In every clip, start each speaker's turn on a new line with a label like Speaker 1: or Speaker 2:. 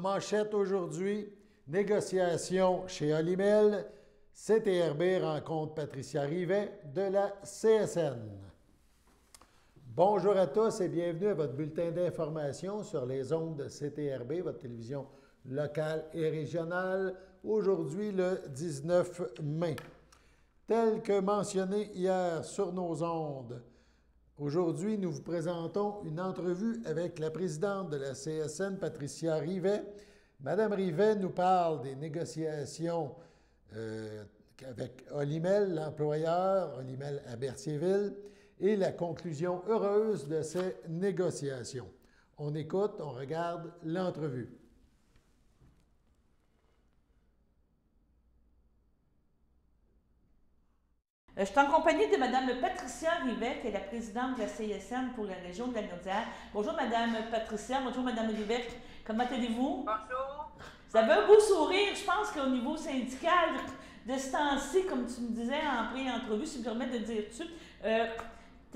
Speaker 1: manchette aujourd'hui, négociation chez Olimel, CTRB rencontre Patricia Rivet de la CSN. Bonjour à tous et bienvenue à votre bulletin d'information sur les ondes de CTRB, votre télévision locale et régionale, aujourd'hui le 19 mai. Tel que mentionné hier sur nos ondes, aujourd'hui nous vous présentons une entrevue avec la présidente de la CSN, Patricia Rivet. Madame Rivet nous parle des négociations avec Olimel, l'employeur, Olimel à Berthierville, et la conclusion heureuse de ces négociations. On écoute, on regarde l'entrevue.
Speaker 2: Je suis en compagnie de Mme Patricia Rivet, qui est la présidente de la CSN pour la région de la Naudière. Bonjour Mme Patricia, bonjour Mme Rivet. Comment allez-vous?
Speaker 3: Bonjour.
Speaker 2: Vous avez un beau sourire, je pense qu'au niveau syndical, de ce temps-ci, comme tu me disais en pré-entrevue, si je me permets de dire tout de suite, je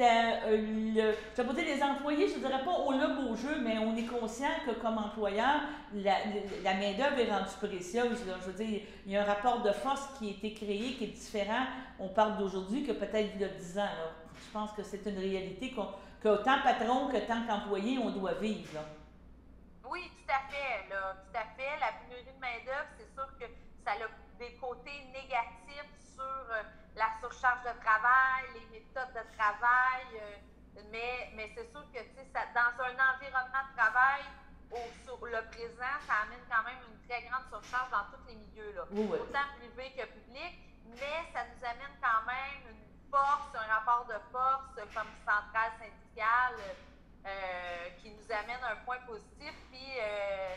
Speaker 2: vais pas dire les employés, je ne dirais pas on l'a beau jeu, mais on est conscient que comme employeur, la main-d'œuvre est rendue précieuse. Là. Je veux dire, il y a un rapport de force qui a été créé, qui est différent. On parle d'aujourd'hui que peut-être il y a 10 ans. Là. Je pense que c'est une réalité qu'autant patron que tant qu'employé, on doit vivre. Là.
Speaker 3: Oui, tout à fait. Là, tout à fait. La pénurie de main-d'œuvre, c'est sûr que ça a des côtés négatifs sur la surcharge de travail, les méthodes de travail, mais c'est sûr que dans un environnement de travail, sur le présent, ça amène quand même une très grande surcharge dans tous les milieux, là.
Speaker 2: Oui.
Speaker 3: Autant privé que public, mais ça nous amène quand même une force, un rapport de force comme centrale syndicale. Qui nous amène un point positif. Puis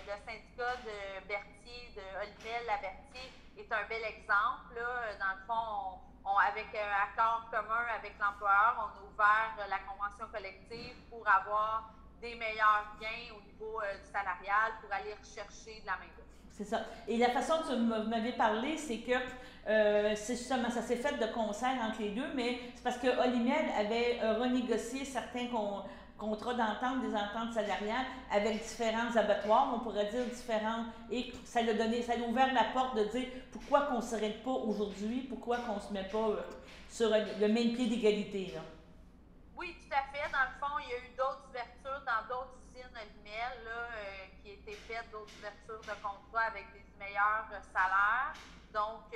Speaker 3: le syndicat de Berthier, de Olimel à Berthier, est un bel exemple. Là. Dans le fond, avec un accord commun avec l'employeur, on a ouvert la convention collective pour avoir des meilleurs gains au niveau du salarial pour aller rechercher de la main-d'œuvre.
Speaker 2: C'est ça. Et la façon dont vous m'avez parlé, c'est que c'est justement, ça s'est fait de concert entre les deux, mais c'est parce que Olimel avait renégocié certains contrats d'entente, des ententes salariales avec différents abattoirs, on pourrait dire différents, et ça a ouvert la porte de dire pourquoi qu'on ne s'arrête pas aujourd'hui, pourquoi qu'on ne se met pas sur le même pied d'égalité, là.
Speaker 3: Oui, tout à fait. Dans le fond, il y a eu d'autres ouvertures dans d'autres usines Olimel qui étaient faites, d'autres ouvertures de contrats avec des meilleurs salaires. Donc,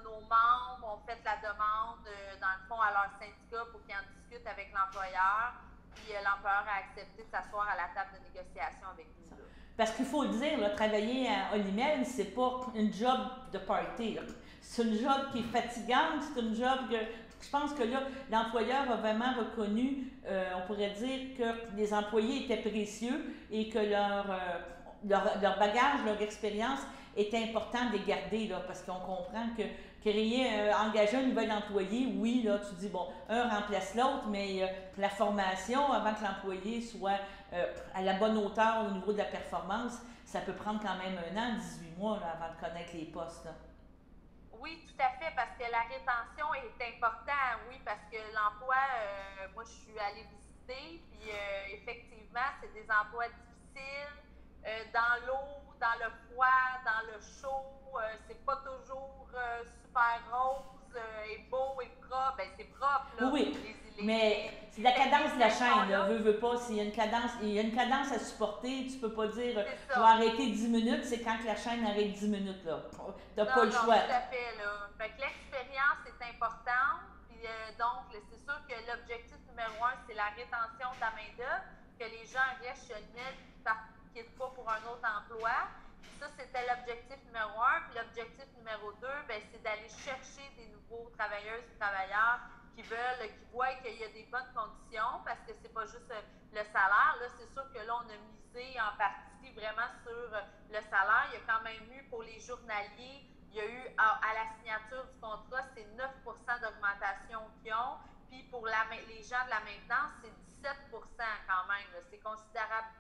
Speaker 3: nos membres ont fait la demande, dans le fond, à leur syndicat pour qu'ils en discutent avec l'employeur. Puis l'employeur a accepté de s'asseoir à la table de négociation avec nous. Là.
Speaker 2: Parce qu'il faut le dire, là, travailler à Olimel, c'est pas une job de party. C'est une job qui est fatigante, c'est une job que je pense que là, l'employeur a vraiment reconnu, on pourrait dire que les employés étaient précieux et que leur bagage, leur expérience est important de les garder, là, parce qu'on comprend que engager un nouvel employé, oui, là, tu dis, bon, un remplace l'autre, mais la formation, avant que l'employé soit à la bonne hauteur au niveau de la performance, ça peut prendre quand même 1 an, 18 mois, là, avant de connaître les postes, là.
Speaker 3: Oui, tout à fait, parce que la rétention est importante, oui, parce que l'emploi, moi, je suis allée visiter, puis effectivement, c'est des emplois difficiles, dans l'eau, dans le froid, dans le chaud, c'est pas toujours super rose et beau et propre. Ben, c'est propre, là.
Speaker 2: Oui, mais c'est la cadence de la chaîne, là. Veux pas, s'il y a une cadence à supporter, tu peux pas dire je vais arrêter 10 minutes, c'est quand que la chaîne arrête 10 minutes, là. T'as pas le choix.
Speaker 3: Tout à fait, là. Fait que l'expérience est importante, puis donc, c'est sûr que l'objectif numéro 1, c'est la rétention de la main-d'œuvre, que les gens restent chez eux, qui ne quittent pas pour un autre emploi. Ça, c'était l'objectif numéro 1. Puis l'objectif numéro 2, ben, c'est d'aller chercher des nouveaux travailleuses et travailleurs qui voient qu'il y a des bonnes conditions, parce que c'est pas juste le salaire. Là, c'est sûr que là, on a misé en partie vraiment sur le salaire. Il y a quand même eu pour les journaliers, il y a eu à la signature du contrat, c'est 9 d'augmentation qu'ils ont. Puis pour les gens de la maintenance, c'est 17 quand même. C'est considérable.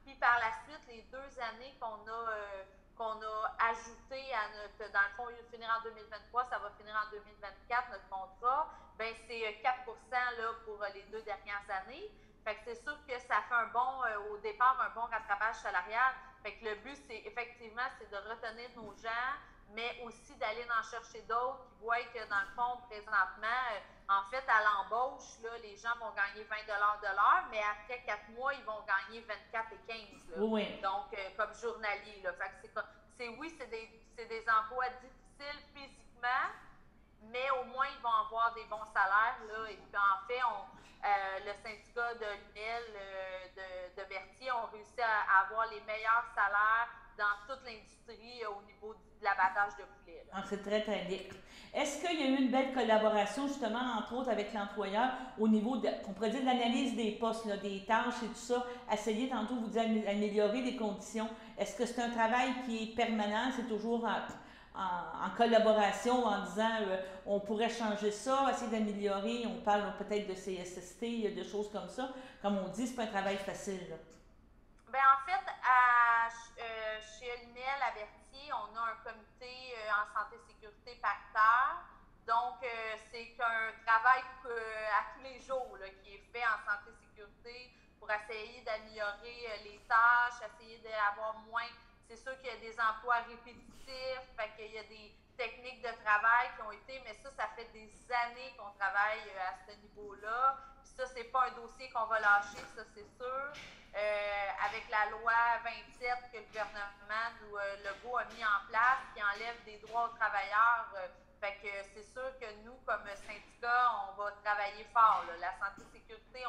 Speaker 3: Puis par la suite, les 2 années qu'on a ajoutées à notre, dans le fond, il va finir en 2023, ça va finir en 2024, notre contrat, ben c'est 4 là, pour les 2 dernières années. Fait que c'est sûr que ça fait au départ, un bon rattrapage salarial. Fait que le but, c'est de retenir nos gens, mais aussi d'aller en chercher d'autres qui voient que dans le fond, présentement, en fait, à l'embauche, là, les gens vont gagner 20 de l'heure, mais après 4 mois, ils vont gagner 24 et 15. Là.
Speaker 2: Oui.
Speaker 3: Donc, comme journalier. Là. Fait que c'est des emplois difficiles physiquement, mais au moins, ils vont avoir des bons salaires. Là. Et puis, en fait, le syndicat de l'UNEL de Berthier ont réussi à avoir les meilleurs salaires dans toute l'industrie au niveau de l'abattage de poulet.
Speaker 2: Ah, c'est très, très bien. Est-ce qu'il y a eu une belle collaboration, justement, entre autres, avec l'employeur au niveau de, on pourrait dire, de l'analyse des postes, là, des tâches et tout ça, essayer, tantôt, vous dites, améliorer les conditions. Est-ce que c'est un travail qui est permanent, c'est toujours en collaboration, en disant on pourrait changer ça, essayer d'améliorer, on parle peut-être de CSST, de choses comme ça. Comme on dit, c'est pas un travail facile. Là.
Speaker 3: Bien, en fait, chez l'UNEL à Berthier, on a un comité en santé-sécurité pactaire. Donc, c'est un travail à tous les jours là, qui est fait en santé-sécurité pour essayer d'améliorer les tâches, essayer d'avoir moins. C'est sûr qu'il y a des emplois répétitifs, fait qu'il y a des techniques de travail qui ont été, mais ça fait des années qu'on travaille à ce niveau-là. Puis ça, c'est pas un dossier qu'on va lâcher, ça c'est sûr. Avec la loi 27 que le gouvernement Legault a mis en place, qui enlève des droits aux travailleurs, fait que c'est sûr que nous, comme syndicat, on va travailler fort. Là. La santé-sécurité,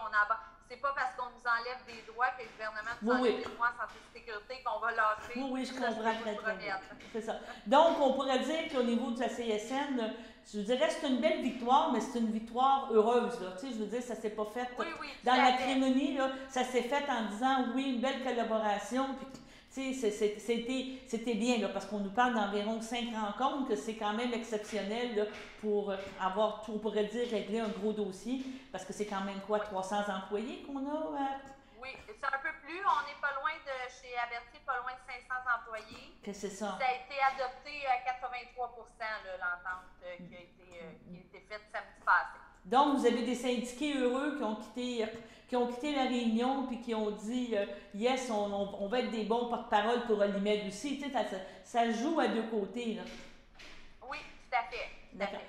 Speaker 3: c'est pas parce qu'on nous enlève des droits que le gouvernement nous enlève des droits en santé-sécurité qu'on va lâcher.
Speaker 2: Oui, je comprends très bien. C'est ça. Donc, on pourrait dire qu'au niveau de la CSN, je dirais que c'est une belle victoire, mais c'est une victoire heureuse. Là. Tu sais, je veux dire, ça s'est pas fait dans l'acrimonie. Ça s'est fait en disant, oui, une belle collaboration. Puis, tu sais, c'était bien, là, parce qu'on nous parle d'environ 5 rencontres, que c'est quand même exceptionnel là, pour avoir, on pourrait dire, régler un gros dossier, parce que c'est quand même quoi, 300 employés qu'on a?
Speaker 3: Oui, c'est un peu plus. On n'est pas loin chez Aberthier, pas loin de 500 employés.
Speaker 2: Que c'est ça.
Speaker 3: Ça a été adopté à 83 l'entente qui a été faite samedi passé.
Speaker 2: Donc, vous avez des syndiqués heureux qui ont quitté la réunion puis qui ont dit yes, on va être des bons porte-parole pour Olimel aussi. Tu sais, ça joue à deux côtés. Là.
Speaker 3: Oui, tout à fait.
Speaker 2: D'accord.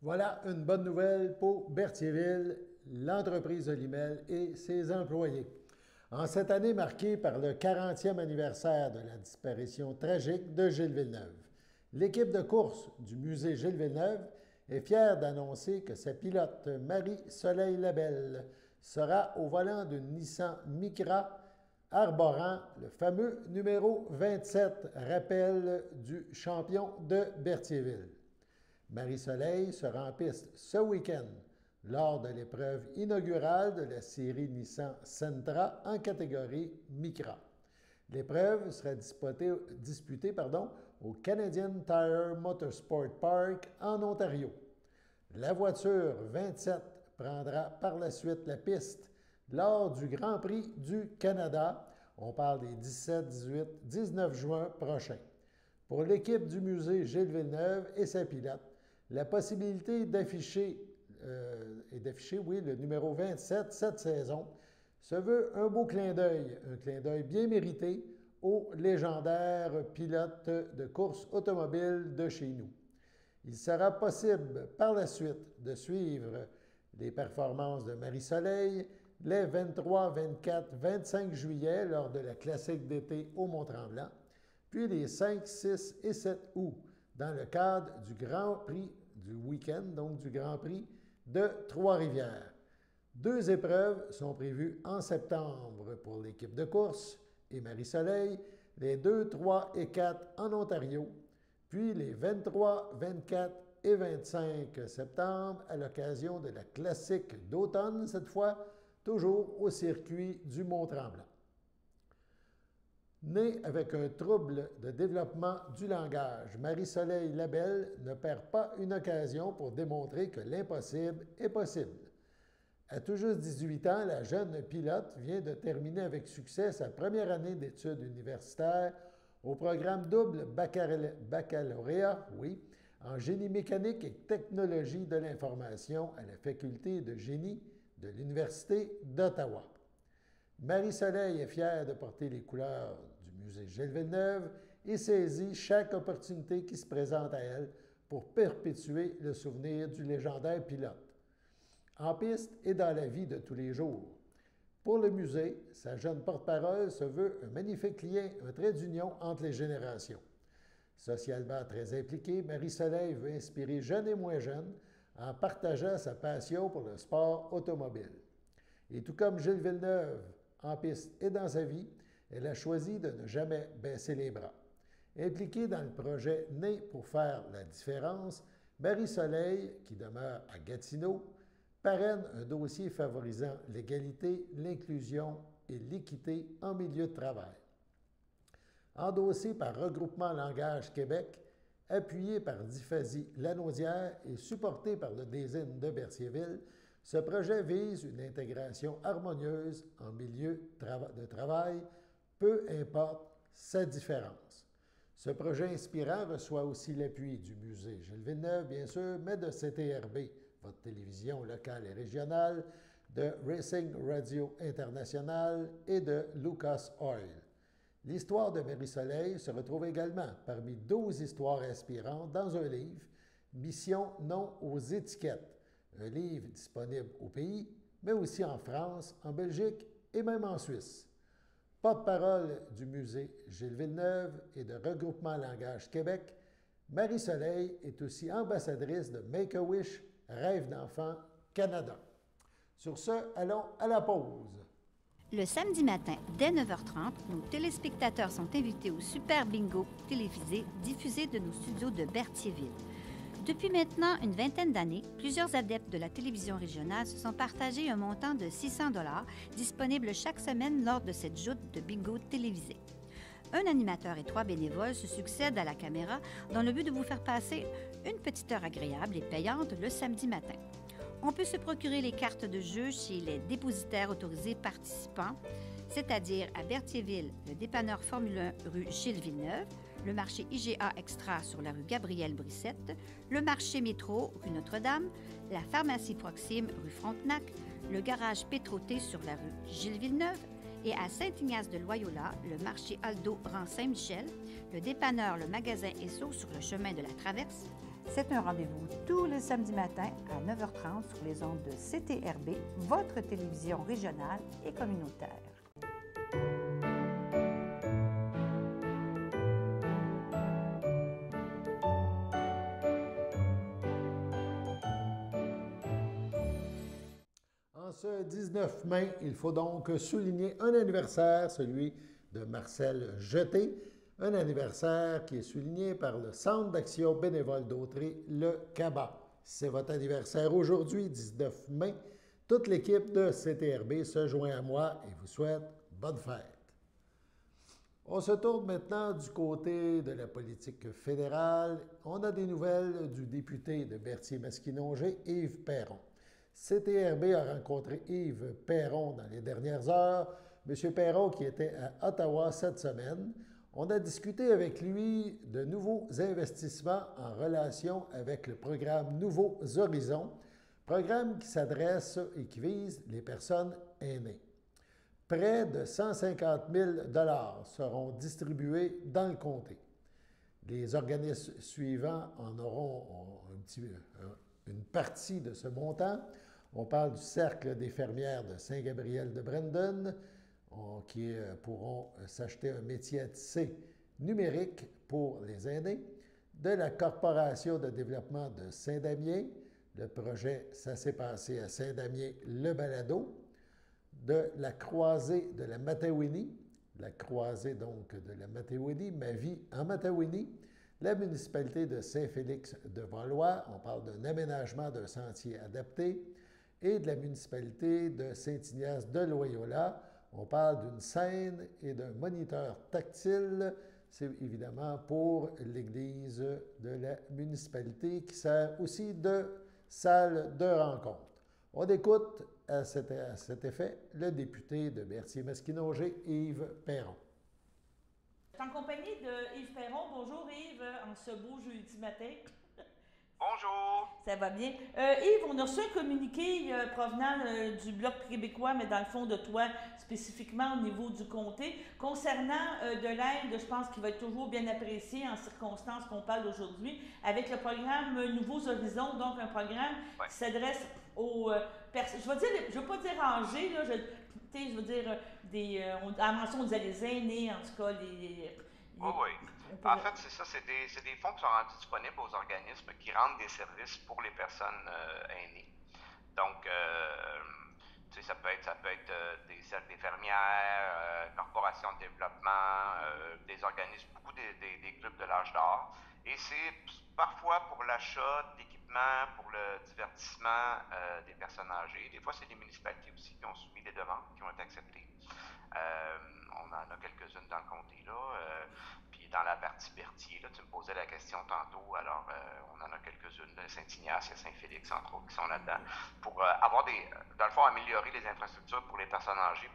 Speaker 1: Voilà une bonne nouvelle pour Berthierville, l'entreprise Olimel et ses employés. En cette année marquée par le 40e anniversaire de la disparition tragique de Gilles Villeneuve, l'équipe de course du musée Gilles Villeneuve est fière d'annoncer que sa pilote Marie-Soleil Labelle sera au volant d'une Nissan Micra arborant le fameux numéro 27, rappel du champion de Berthierville. Marie-Soleil sera en piste ce week-end lors de l'épreuve inaugurale de la série Nissan Sentra en catégorie Micra. L'épreuve sera disputée au Canadian Tire Motorsport Park en Ontario. La voiture 27 prendra par la suite la piste lors du Grand Prix du Canada. On parle des 17, 18, 19 juin prochains. Pour l'équipe du musée Gilles Villeneuve et sa pilote, la possibilité d'afficher le numéro 27 cette saison se veut un beau clin d'œil bien mérité au légendaire pilote de course automobile de chez nous. Il sera possible par la suite de suivre les performances de Marie-Soleil les 23, 24, 25 juillet lors de la classique d'été au Mont-Tremblant, puis les 5, 6 et 7 août dans le cadre du Grand Prix du week-end, donc du Grand Prix de Trois-Rivières. 2 épreuves sont prévues en septembre pour l'équipe de course et Marie-Soleil, les 2, 3 et 4 en Ontario, puis les 23, 24 et 25 septembre à l'occasion de la classique d'automne, cette fois, toujours au circuit du Mont-Tremblant. Née avec un trouble de développement du langage, Marie-Soleil Labelle ne perd pas une occasion pour démontrer que l'impossible est possible. À tout juste 18 ans, la jeune pilote vient de terminer avec succès sa première année d'études universitaires au programme double baccalauréat, en génie mécanique et technologie de l'information à la faculté de génie de l'Université d'Ottawa. Marie-Soleil est fière de porter les couleurs du musée Gilles Villeneuve et saisit chaque opportunité qui se présente à elle pour perpétuer le souvenir du légendaire pilote, en piste et dans la vie de tous les jours. Pour le musée, sa jeune porte-parole se veut un magnifique lien, un trait d'union entre les générations. Socialement très impliquée, Marie-Soleil veut inspirer jeunes et moins jeunes en partageant sa passion pour le sport automobile. Et tout comme Gilles Villeneuve, en piste et dans sa vie, elle a choisi de ne jamais baisser les bras. Impliquée dans le projet Né pour faire la différence, Marie-Soleil, qui demeure à Gatineau, parraine un dossier favorisant l'égalité, l'inclusion et l'équité en milieu de travail. Endossé par Regroupement Langage Québec, appuyé par Dyphasie Lanaudière et supporté par le DÉSIN de Berthierville, ce projet vise une intégration harmonieuse en milieu de travail, peu importe sa différence. Ce projet inspirant reçoit aussi l'appui du musée Gilles Villeneuve, bien sûr, mais de CTRB, votre télévision locale et régionale, de Racing Radio International et de Lucas Oil. L'histoire de Marie-Soleil se retrouve également parmi 12 histoires inspirantes dans un livre, Mission non aux étiquettes, un livre disponible au pays, mais aussi en France, en Belgique et même en Suisse. Porte-parole du musée Gilles Villeneuve et de Regroupement Langage Québec, Marie-Soleil est aussi ambassadrice de Make-A-Wish Rêve d'enfant Canada. Sur ce, allons à la pause.
Speaker 4: Le samedi matin, dès 9h30, nos téléspectateurs sont invités au Super Bingo télévisé diffusé de nos studios de Berthierville. Depuis maintenant une vingtaine d'années, plusieurs adeptes de la télévision régionale se sont partagés un montant de 600 $ disponible chaque semaine lors de cette joute de bingo télévisé. Un animateur et 3 bénévoles se succèdent à la caméra dans le but de vous faire passer une petite heure agréable et payante le samedi matin. On peut se procurer les cartes de jeu chez les dépositaires autorisés participants, c'est-à-dire à Berthierville, le dépanneur Formule 1 rue Gilles Villeneuve, le marché IGA Extra sur la rue Gabrielle Brissette, le marché Métro rue Notre-Dame, la pharmacie Proxime rue Frontenac, le garage Pétroté sur la rue Gilles Villeneuve et à Saint-Ignace de Loyola, le marché Aldo rang Saint-Michel, le dépanneur Le Magasin Esso sur le chemin de la Traverse.
Speaker 5: C'est un rendez-vous tous les samedis matins à 9h30 sur les ondes de CTRB, votre télévision régionale et communautaire.
Speaker 1: En ce 19 mai, il faut donc souligner un anniversaire, celui de Marcel Jeté, un anniversaire qui est souligné par le Centre d'action bénévole d'Autrey, le CABA. C'est votre anniversaire aujourd'hui, 19 mai. Toute l'équipe de CTRB se joint à moi et vous souhaite bonne fête. On se tourne maintenant du côté de la politique fédérale. On a des nouvelles du député de Berthier-Masquinongé, Yves Perron. CTRB a rencontré Yves Perron dans les dernières heures. M. Perron qui était à Ottawa cette semaine. On a discuté avec lui de nouveaux investissements en relation avec le programme Nouveaux Horizons, programme qui s'adresse et qui vise les personnes aînées. Près de 150 000 $ seront distribués dans le comté. Les organismes suivants en auront une partie de ce montant. On parle du Cercle des fermières de Saint-Gabriel de Brandon, qui pourront s'acheter un métier à tisser numérique pour les aînés, de la Corporation de développement de Saint-Damien, le projet Ça s'est passé à Saint-Damien, le balado, de la Croisée de la Matawini, la Croisée donc de la Matawini, Ma vie en Matawini, la municipalité de Saint-Félix-de-Valois, on parle d'un aménagement d'un sentier adapté, et de la municipalité de Saint-Ignace de Loyola, on parle d'une scène et d'un moniteur tactile. C'est évidemment pour l'église de la municipalité qui sert aussi de salle de rencontre. On écoute à cet effet le député de Berthier-Masquinongé, Yves Perron.
Speaker 2: En compagnie de Yves Perron. Bonjour Yves, en ce beau jeudi matin.
Speaker 6: Bonjour.
Speaker 2: Ça va bien. Yves, on a reçu un communiqué provenant du Bloc québécois, mais dans le fond de toi, spécifiquement au niveau du comté, concernant de l'aide, je pense qu'il va être toujours bien apprécié en circonstances qu'on parle aujourd'hui, avec le programme Nouveaux Horizons, donc un programme qui s'adresse aux personnes, je veux pas dire âgées, là, je veux dire, à mention, on disait les aînés, en tout cas,
Speaker 6: Oui. En fait, c'est ça, c'est des fonds qui sont rendus disponibles aux organismes qui rendent des services pour les personnes aînées. Donc, ça peut être des cercles d'infirmières, corporations de développement, des organismes, beaucoup des clubs de l'âge d'or. Et c'est parfois pour l'achat d'équipements, pour le divertissement des personnes âgées. Des fois, c'est les municipalités aussi qui ont soumis des demandes, qui ont été acceptées. On en a quelques-unes dans le comté, là. Puis dans la partie Berthier, là, tu me posais la question tantôt, alors on en a quelques-unes, Saint-Ignace, il y a Saint-Félix, entre autres, qui sont là-dedans, pour avoir dans le fond, améliorer les infrastructures pour les personnes âgées,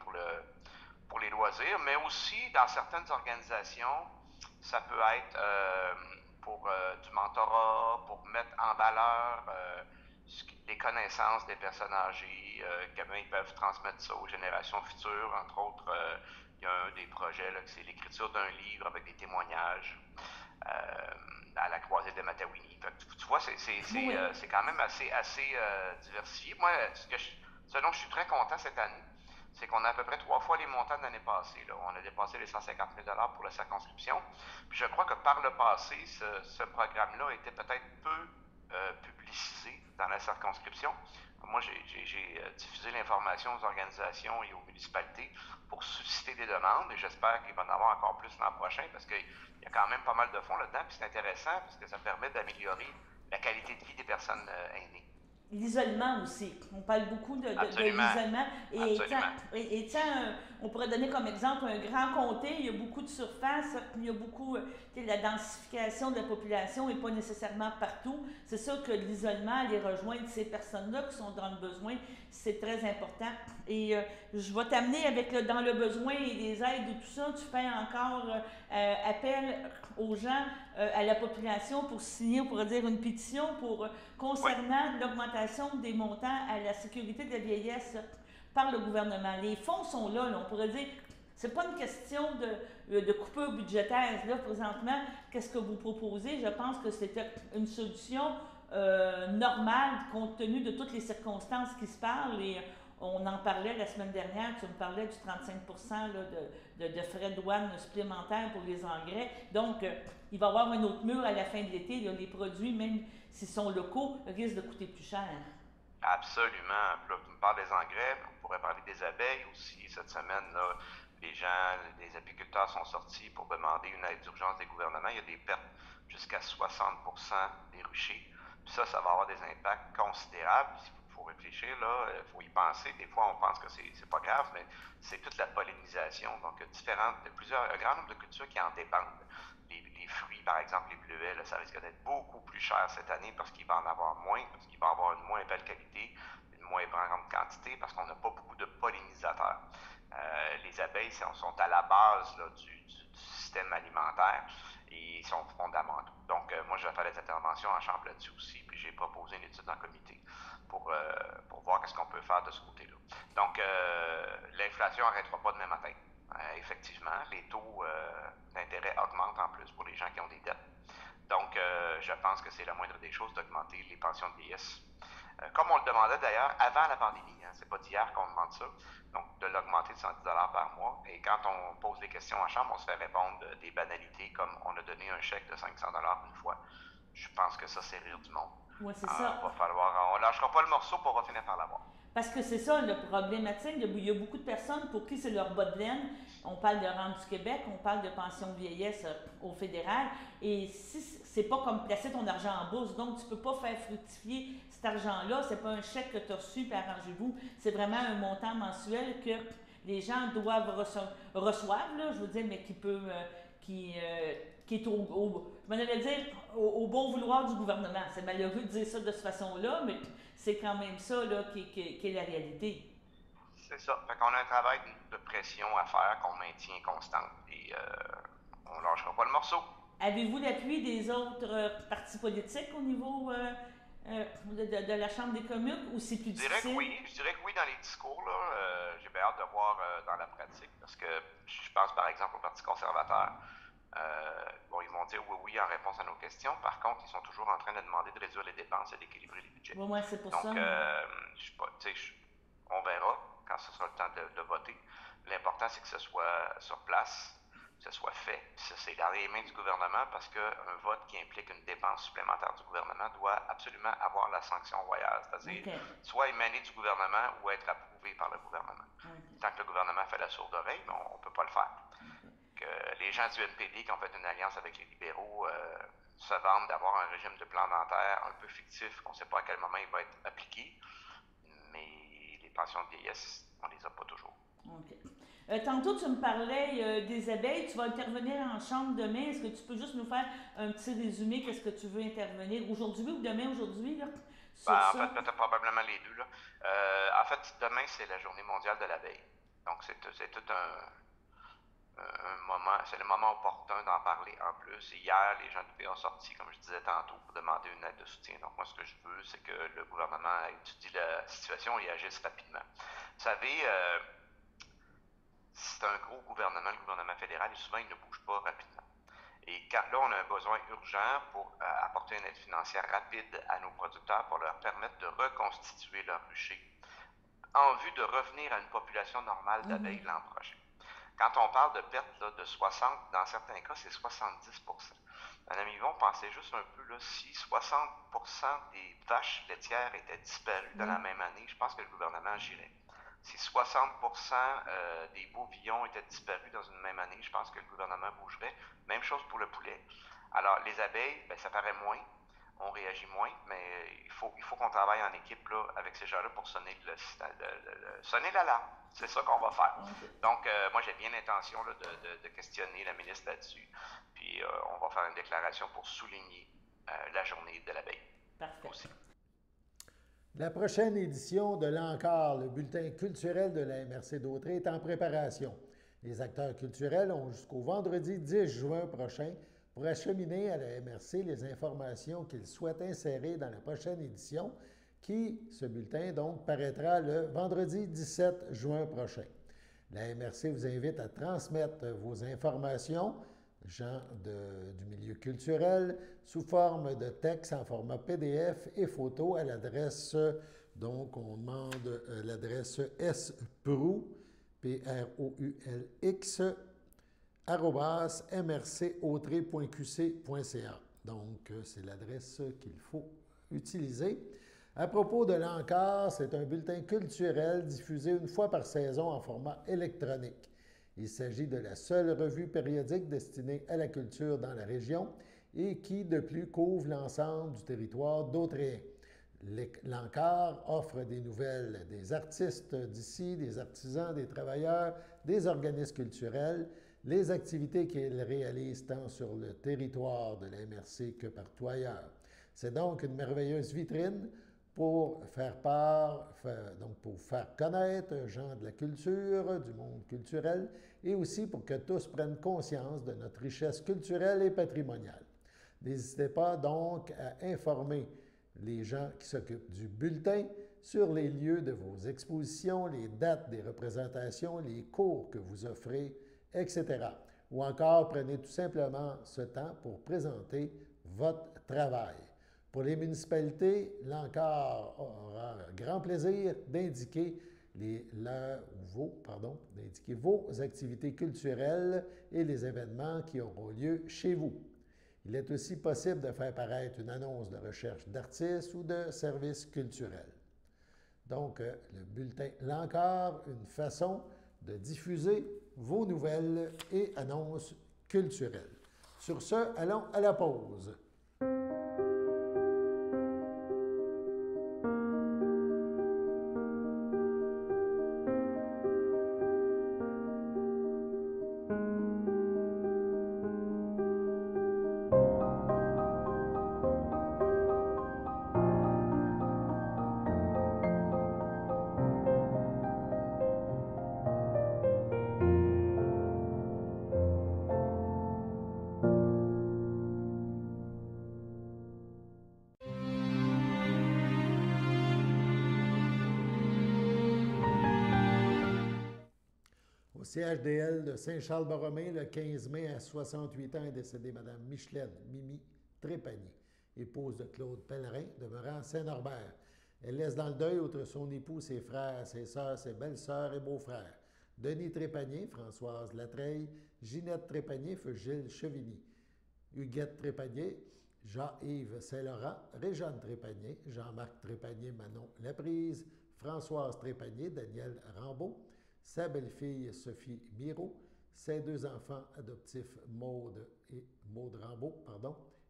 Speaker 6: pour les loisirs, mais aussi, dans certaines organisations, ça peut être pour du mentorat, pour mettre en valeur les connaissances des personnes âgées, comment ils peuvent transmettre ça aux générations futures. Entre autres, il y a un des projets, là, c'est l'écriture d'un livre avec des témoignages à la croisée de Matawini. Fait que, tu vois, c'est quand même assez diversifié. Moi, ce dont je suis très content cette année, c'est qu'on a à peu près 3 fois les montants de l'année passée. Là. On a dépassé les 150 000 $ pour la circonscription. Puis je crois que par le passé, ce programme-là était peut-être peu publicisé dans la circonscription. Moi, j'ai diffusé l'information aux organisations et aux municipalités pour susciter des demandes et j'espère qu'il va en avoir encore plus l'an prochain parce qu'il y a quand même pas mal de fonds là-dedans. Puis c'est intéressant parce que ça permet d'améliorer la qualité de vie des personnes aînées.
Speaker 2: L'isolement aussi. On parle beaucoup de l'isolement. Et tiens, on pourrait donner comme exemple un grand comté, il y a beaucoup de surface, il y a beaucoup, la densification de la population n'est pas nécessairement partout. C'est sûr que l'isolement, les rejoindre ces personnes-là qui sont dans le besoin, c'est très important. Et je vais t'amener avec dans le besoin et les aides et tout ça, tu fais encore appel aux gens, à la population pour signer, on pourrait dire une pétition concernant l'augmentation des montants à la sécurité de la vieillesse par le gouvernement. Les fonds sont là, on pourrait dire, c'est pas une question de coupure budgétaire. Là, présentement, qu'est-ce que vous proposez? Je pense que c'était une solution normale compte tenu de toutes les circonstances qui se parlent. Et on en parlait la semaine dernière, tu me parlais du 35 % là, de frais de douane supplémentaires pour les engrais. Donc, il va y avoir un autre mur à la fin de l'été. Là, les produits, même s'ils sont locaux, risquent de coûter plus cher.
Speaker 6: Absolument. Puis là, tu me parles des engrais, on pourrait parler des abeilles aussi. Cette semaine, là, les apiculteurs sont sortis pour demander une aide d'urgence des gouvernements. Il y a des pertes jusqu'à 60 % des ruchers. Puis ça va avoir des impacts considérables. Il faut réfléchir, là, il faut y penser. Des fois, on pense que c'est pas grave, mais c'est toute la pollinisation. Donc, un grand nombre de cultures qui en dépendent. Les fruits, par exemple, les bleuets, là, ça risque d'être beaucoup plus cher cette année parce qu'il va en avoir moins, parce qu'il va avoir une moins belle qualité, une moins grande quantité, parce qu'on n'a pas beaucoup de pollinisateurs. Les abeilles sont à la base là, du système alimentaire et sont fondamentaux. Donc, moi, je vais faire des interventions en chambre là-dessus aussi, puis j'ai proposé une étude en comité pour voir qu'est-ce qu'on peut faire de ce côté-là. Donc, l'inflation n'arrêtera pas demain matin. Effectivement, les taux d'intérêt augmentent en plus pour les gens qui ont des dettes. Donc, je pense que c'est la moindre des choses d'augmenter les pensions de vieillesse. Comme on le demandait d'ailleurs avant la pandémie, hein, c'est pas d'hier qu'on demande ça, donc de l'augmenter de 110 $ par mois. Et quand on pose des questions en chambre, on se fait répondre des banalités comme on a donné un chèque de 500 $ une fois. Je pense que ça, c'est rire du monde.
Speaker 2: Oui, c'est ça.
Speaker 6: On lâchera pas le morceau pour finir par l'avoir.
Speaker 2: Parce que c'est ça, le problématique. Il y a beaucoup de personnes pour qui c'est leur bas de laine. On parle de Rente du Québec, on parle de pension de vieillesse au fédéral. Et si c'est pas comme placer ton argent en bourse, donc tu peux pas faire fructifier cet argent-là. C'est pas un chèque que tu as reçu, puis arrangez-vous. C'est vraiment un montant mensuel que les gens doivent recevoir, là, je veux dire, mais qui est au bon vouloir du gouvernement. C'est malheureux de dire ça de cette façon-là, mais c'est quand même ça là, qui est la réalité.
Speaker 6: C'est ça. Fait qu'on a un travail de pression à faire qu'on maintient constante et on lâchera pas le morceau.
Speaker 2: Avez-vous l'appui des autres partis politiques au niveau de la Chambre des communes ou c'est plus difficile?
Speaker 6: Je dirais que oui dans les discours. J'ai bien hâte de voir dans la pratique parce que je pense par exemple au Parti conservateur. Bon, ils vont dire oui en réponse à nos questions. Par contre, ils sont toujours en train de demander de réduire les dépenses et d'équilibrer les budgets.
Speaker 2: Ouais, c'est pour
Speaker 6: Donc,
Speaker 2: ça.
Speaker 6: On verra quand ce sera le temps de voter. L'important, c'est que ce soit sur place, que ce soit fait. C'est dans les mains du gouvernement parce qu'un vote qui implique une dépense supplémentaire du gouvernement doit absolument avoir la sanction royale, c'est-à-dire soit émaner du gouvernement ou être approuvé par le gouvernement. Tant que le gouvernement fait la sourde oreille, on ne peut pas le faire. Que les gens du NPD qui ont fait une alliance avec les libéraux se vantent d'avoir un régime de plan dentaire un peu fictif, qu'on ne sait pas à quel moment il va être appliqué, mais les pensions de vieillesse, on ne les a pas toujours.
Speaker 2: Tantôt, tu me parlais des abeilles. Tu vas intervenir en chambre demain. Est-ce que tu peux juste nous faire un petit résumé? Qu'est-ce que tu veux intervenir aujourd'hui ou demain aujourd'hui? Là,
Speaker 6: en fait, peut-être probablement les deux. Là. En fait, demain, c'est la journée mondiale de l'abeille. Donc, c'est tout un moment, c'est le moment opportun d'en parler en plus. Hier, les gens du pays ont sorti, comme je disais tantôt, pour demander une aide de soutien. Donc, moi, ce que je veux, c'est que le gouvernement étudie la situation et agisse rapidement. Vous savez, c'est un gros gouvernement, le gouvernement fédéral, et souvent, il ne bouge pas rapidement. Et là, on a un besoin urgent pour apporter une aide financière rapide à nos producteurs pour leur permettre de reconstituer leur rucher en vue de revenir à une population normale d'abeilles l'an prochain. Quand on parle de perte là, de 60, dans certains cas, c'est 70 %. Madame Yvon, pensez juste un peu, là, si 60 % des vaches laitières étaient disparues dans la même année, je pense que le gouvernement agirait. Si 60 % des bourvillons étaient disparus dans une même année, je pense que le gouvernement bougerait. Même chose pour le poulet. Alors, les abeilles, ça paraît moins, on réagit moins, mais il faut qu'on travaille en équipe là, avec ces gens-là pour sonner sonner l'alarme. C'est ça qu'on va faire. Donc, moi, j'ai bien l'intention là, de questionner la ministre là-dessus. Puis, on va faire une déclaration pour souligner la journée de l'abeille.
Speaker 2: Parfait.
Speaker 6: Aussi.
Speaker 1: La prochaine édition de l'Encore, le bulletin culturel de la MRC d'Autrey, est en préparation. Les acteurs culturels ont jusqu'au vendredi 10 juin prochain pour acheminer à la MRC les informations qu'ils souhaitent insérer dans la prochaine édition, ce bulletin, donc, paraîtra le vendredi 17 juin prochain. La MRC vous invite à transmettre vos informations, gens du milieu culturel, sous forme de texte en format PDF et photo à l'adresse, donc, on demande l'adresse sprou, P-R-O-U-L-X, @mrcautray.qc.ca. Donc, c'est l'adresse qu'il faut utiliser. À propos de l'Encore, c'est un bulletin culturel diffusé une fois par saison en format électronique. Il s'agit de la seule revue périodique destinée à la culture dans la région et qui, de plus, couvre l'ensemble du territoire d'Autrey. L'Encore offre des nouvelles des artistes d'ici, des artisans, des travailleurs, des organismes culturels, les activités qu'ils réalisent tant sur le territoire de la MRC que partout ailleurs. C'est donc une merveilleuse vitrine pour faire connaître gens de la culture, du monde culturel, et aussi pour que tous prennent conscience de notre richesse culturelle et patrimoniale. N'hésitez pas donc à informer les gens qui s'occupent du bulletin sur les lieux de vos expositions, les dates des représentations, les cours que vous offrez, etc. Ou encore, prenez tout simplement ce temps pour présenter votre travail. Pour les municipalités, l'Encore aura grand plaisir d'indiquer vos activités culturelles et les événements qui auront lieu chez vous. Il est aussi possible de faire paraître une annonce de recherche d'artistes ou de services culturels. Donc, le bulletin L'Encore, une façon de diffuser vos nouvelles et annonces culturelles. Sur ce, allons à la pause. CHDL de Saint-Charles-Borromée, le 15 mai, à 68 ans, est décédée Mme Micheline Mimi Trépanier, épouse de Claude Pellerin, demeurant à Saint-Norbert. Elle laisse dans le deuil, outre son époux, ses frères, ses sœurs, ses belles-sœurs et beaux-frères. Denis Trépanier, Françoise Latreille, Ginette Trépanier, feu Gilles Chevigny, Huguette Trépanier, Jean-Yves Saint-Laurent, Réjeanne Trépanier, Jean-Marc Trépanier, Manon Laprise, Françoise Trépanier, Daniel Rambaud, sa belle-fille Sophie Miro, ses deux enfants adoptifs Maude Rambaud,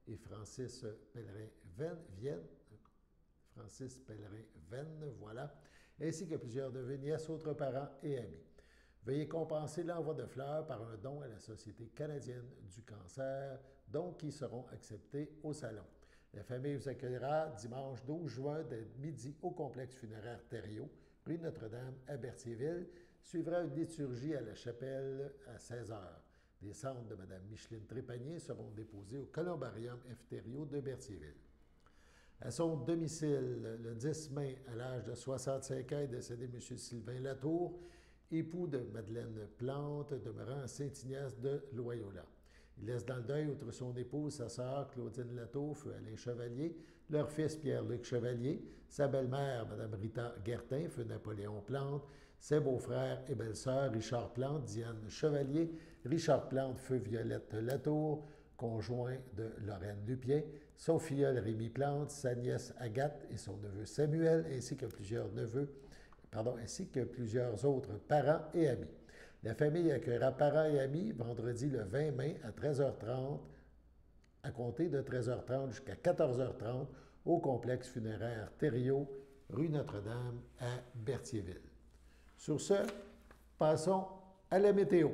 Speaker 1: et Francis Pellerin-Vienne, voilà, ainsi que plusieurs de vos nièces, autres parents et amis. Veuillez compenser l'envoi de fleurs par un don à la Société canadienne du cancer, dons qui seront acceptés au salon. La famille vous accueillera dimanche 12 juin dès midi au complexe funéraire Thériault, rue Notre-Dame à Berthierville. Suivra une liturgie à la chapelle à 16 h. Les cendres de Mme Micheline Trépanier seront déposées au Columbarium F. Thériault de Berthierville. À son domicile, le 10 mai, à l'âge de 65 ans, est décédé M. Sylvain Latour, époux de Madeleine Plante, demeurant à Saint-Ignace de Loyola. Il laisse dans le deuil, outre son épouse, sa sœur Claudine Latour, feu Alain Chevalier, leur fils Pierre-Luc Chevalier, sa belle-mère Mme Rita Guertin, feu Napoléon Plante, ses beaux-frères et belles-sœurs Richard Plante, Diane Chevalier, Richard Plante, feu Violette Latour, conjoint de Lorraine Lupien, son filleul Rémy Plante, sa nièce Agathe et son neveu Samuel, ainsi que plusieurs autres parents et amis. La famille accueillera parents et amis vendredi le 20 mai à 13h30, à compter de 13h30 jusqu'à 14h30 au complexe funéraire Thériault, rue Notre-Dame à Berthierville. Sur ce, passons à la météo.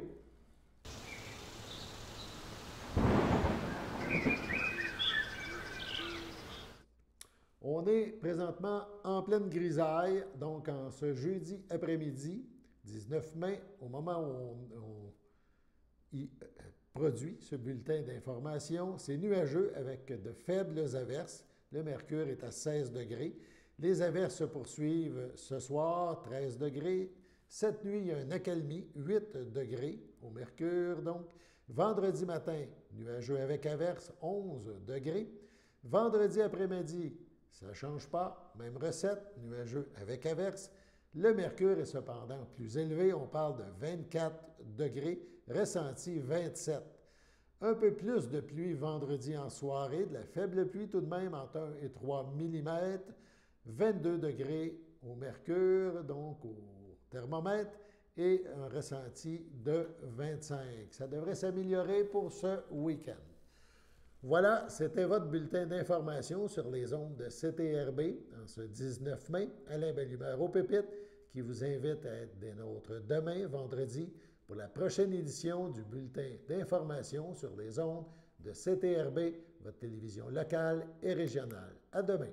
Speaker 1: On est présentement en pleine grisaille, donc en ce jeudi après-midi, 19 mai, au moment où on produit ce bulletin d'information, c'est nuageux avec de faibles averses. Le mercure est à 16 degrés. Les averses se poursuivent ce soir, 13 degrés. Cette nuit, il y a une accalmie, 8 degrés au mercure. Donc, vendredi matin, nuageux avec averses, 11 degrés. Vendredi après-midi, ça ne change pas, même recette, nuageux avec averse. Le mercure est cependant plus élevé, on parle de 24 degrés, ressenti 27. Un peu plus de pluie vendredi en soirée, de la faible pluie tout de même entre 1 et 3 mm, 22 degrés au mercure, donc au thermomètre, et un ressenti de 25. Ça devrait s'améliorer pour ce week-end. Voilà, c'était votre bulletin d'information sur les ondes de CTRB en ce 19 mai. Alain Bellumeur au Pépites, qui vous invite à être des nôtres demain, vendredi, pour la prochaine édition du bulletin d'information sur les ondes de CTRB, votre télévision locale et régionale. À demain.